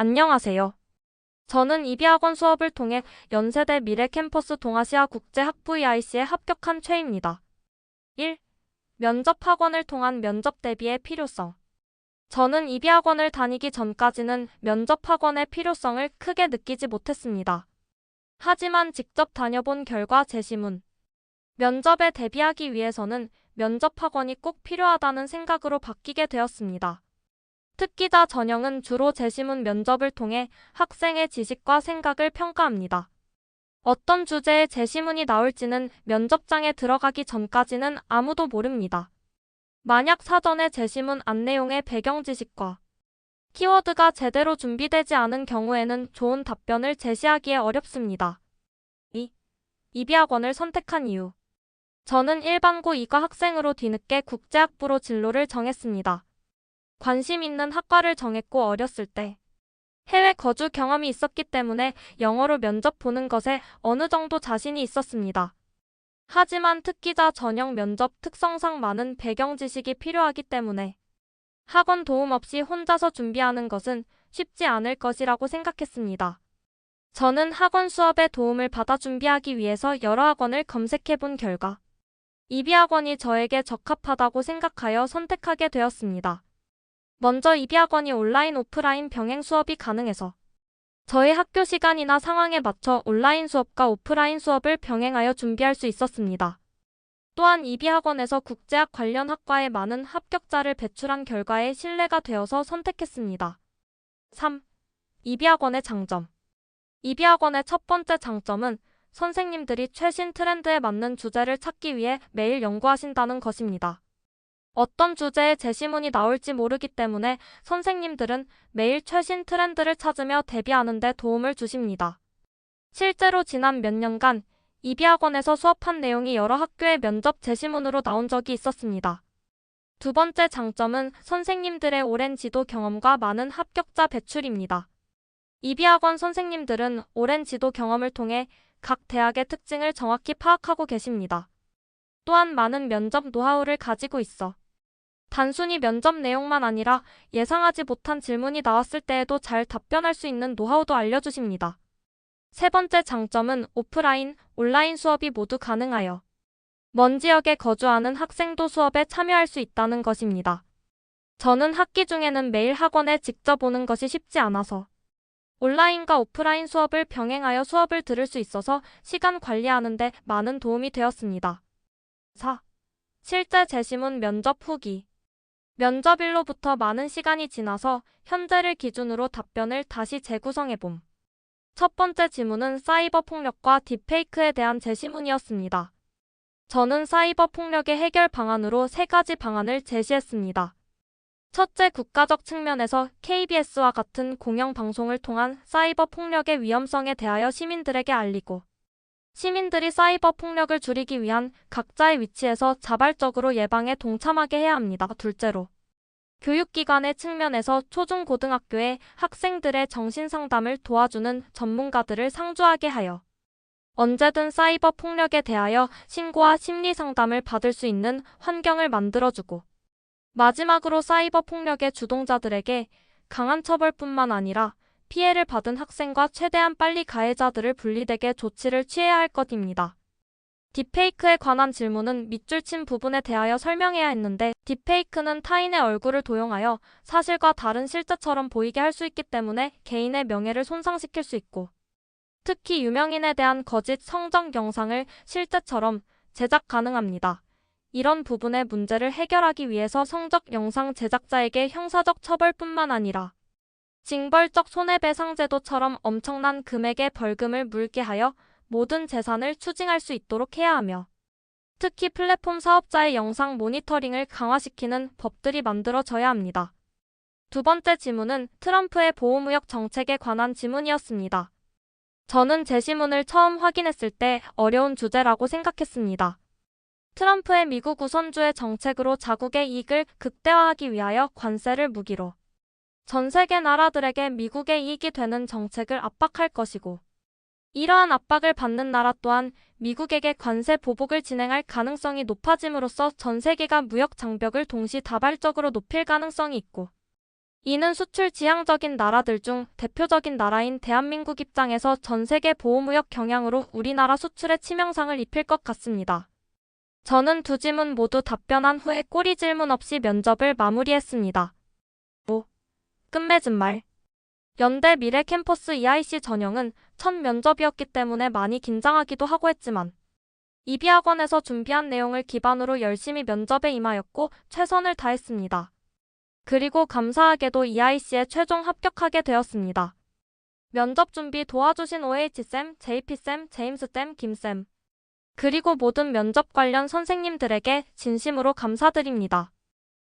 안녕하세요. 저는 이비학원 수업을 통해 연세대 미래캠퍼스 동아시아 국제학부EIC에 합격한 최입니다. 1. 면접학원을 통한 면접 대비의 필요성. 저는 이비학원을 다니기 전까지는 면접학원의 필요성을 크게 느끼지 못했습니다. 하지만 직접 다녀본 결과 제시문. 면접에 대비하기 위해서는 면접학원이 꼭 필요하다는 생각으로 바뀌게 되었습니다. 특기자 전형은 주로 제시문 면접을 통해 학생의 지식과 생각을 평가합니다. 어떤 주제의 제시문이 나올지는 면접장에 들어가기 전까지는 아무도 모릅니다. 만약 사전에 제시문 안 내용의 배경 지식과 키워드가 제대로 준비되지 않은 경우에는 좋은 답변을 제시하기에 어렵습니다. 2. 이비학원을 선택한 이유. 저는 일반고 이과 학생으로 뒤늦게 국제학부로 진로를 정했습니다. 관심 있는 학과를 정했고 어렸을 때 해외 거주 경험이 있었기 때문에 영어로 면접 보는 것에 어느 정도 자신이 있었습니다. 하지만 특기자 전형 면접 특성상 많은 배경 지식이 필요하기 때문에 학원 도움 없이 혼자서 준비하는 것은 쉽지 않을 것이라고 생각했습니다. 저는 학원 수업의 도움을 받아 준비하기 위해서 여러 학원을 검색해 본 결과 이비학원이 저에게 적합하다고 생각하여 선택하게 되었습니다. 먼저 이비학원이 온라인 오프라인 병행 수업이 가능해서 저의 학교 시간이나 상황에 맞춰 온라인 수업과 오프라인 수업을 병행하여 준비할 수 있었습니다. 또한 이비학원에서 국제학 관련 학과에 많은 합격자를 배출한 결과에 신뢰가 되어서 선택했습니다. 3. 이비학원의 장점. 이비학원의 첫 번째 장점은 선생님들이 최신 트렌드에 맞는 주제를 찾기 위해 매일 연구하신다는 것입니다. 어떤 주제의 제시문이 나올지 모르기 때문에 선생님들은 매일 최신 트렌드를 찾으며 대비하는 데 도움을 주십니다. 실제로 지난 몇 년간 이비학원에서 수업한 내용이 여러 학교의 면접 제시문으로 나온 적이 있었습니다. 두 번째 장점은 선생님들의 오랜 지도 경험과 많은 합격자 배출입니다. 이비학원 선생님들은 오랜 지도 경험을 통해 각 대학의 특징을 정확히 파악하고 계십니다. 또한 많은 면접 노하우를 가지고 있어 단순히 면접 내용만 아니라 예상하지 못한 질문이 나왔을 때에도 잘 답변할 수 있는 노하우도 알려주십니다. 세 번째 장점은 오프라인, 온라인 수업이 모두 가능하여 먼 지역에 거주하는 학생도 수업에 참여할 수 있다는 것입니다. 저는 학기 중에는 매일 학원에 직접 오는 것이 쉽지 않아서 온라인과 오프라인 수업을 병행하여 수업을 들을 수 있어서 시간 관리하는 데 많은 도움이 되었습니다. 4. 실제 제시문 면접 후기. 면접일로부터 많은 시간이 지나서 현재를 기준으로 답변을 다시 재구성해봄. 첫 번째 지문은 사이버 폭력과 딥페이크에 대한 제시문이었습니다. 저는 사이버 폭력의 해결 방안으로 3가지 방안을 제시했습니다. 첫째, 국가적 측면에서 KBS와 같은 공영방송을 통한 사이버 폭력의 위험성에 대하여 시민들에게 알리고 시민들이 사이버 폭력을 줄이기 위한 각자의 위치에서 자발적으로 예방에 동참하게 해야 합니다. 둘째로, 교육기관의 측면에서 초중고등학교의 학생들의 정신상담을 도와주는 전문가들을 상주하게 하여 언제든 사이버 폭력에 대하여 신고와 심리상담을 받을 수 있는 환경을 만들어주고 마지막으로 사이버 폭력의 주동자들에게 강한 처벌뿐만 아니라 피해를 받은 학생과 최대한 빨리 가해자들을 분리되게 조치를 취해야 할 것입니다. 딥페이크에 관한 질문은 밑줄 친 부분에 대하여 설명해야 했는데 딥페이크는 타인의 얼굴을 도용하여 사실과 다른 실제처럼 보이게 할 수 있기 때문에 개인의 명예를 손상시킬 수 있고 특히 유명인에 대한 거짓 성적 영상을 실제처럼 제작 가능합니다. 이런 부분의 문제를 해결하기 위해서 성적 영상 제작자에게 형사적 처벌뿐만 아니라 징벌적 손해배상제도처럼 엄청난 금액의 벌금을 물게 하여 모든 재산을 추징할 수 있도록 해야 하며 특히 플랫폼 사업자의 영상 모니터링을 강화시키는 법들이 만들어져야 합니다. 두 번째 지문은 트럼프의 보호무역 정책에 관한 지문이었습니다. 저는 제시문을 처음 확인했을 때 어려운 주제라고 생각했습니다. 트럼프의 미국 우선주의 정책으로 자국의 이익을 극대화하기 위하여 관세를 무기로 전 세계 나라들에게 미국의 이익이 되는 정책을 압박할 것이고 이러한 압박을 받는 나라 또한 미국에게 관세 보복을 진행할 가능성이 높아짐으로써 전 세계가 무역 장벽을 동시다발적으로 높일 가능성이 있고 이는 수출 지향적인 나라들 중 대표적인 나라인 대한민국 입장에서 전 세계 보호무역 경향으로 우리나라 수출에 치명상을 입힐 것 같습니다. 저는 두 질문 모두 답변한 후에 꼬리 질문 없이 면접을 마무리했습니다. 5. 끝맺은 말. 연대 미래 캠퍼스 EIC 전형은 첫 면접이었기 때문에 많이 긴장하기도 하고 했지만 이비학원에서 준비한 내용을 기반으로 열심히 면접에 임하였고 최선을 다했습니다. 그리고 감사하게도 EIC에 최종 합격하게 되었습니다. 면접 준비 도와주신 OH쌤, JP쌤, 제임스쌤, 김쌤, 그리고 모든 면접 관련 선생님들에게 진심으로 감사드립니다.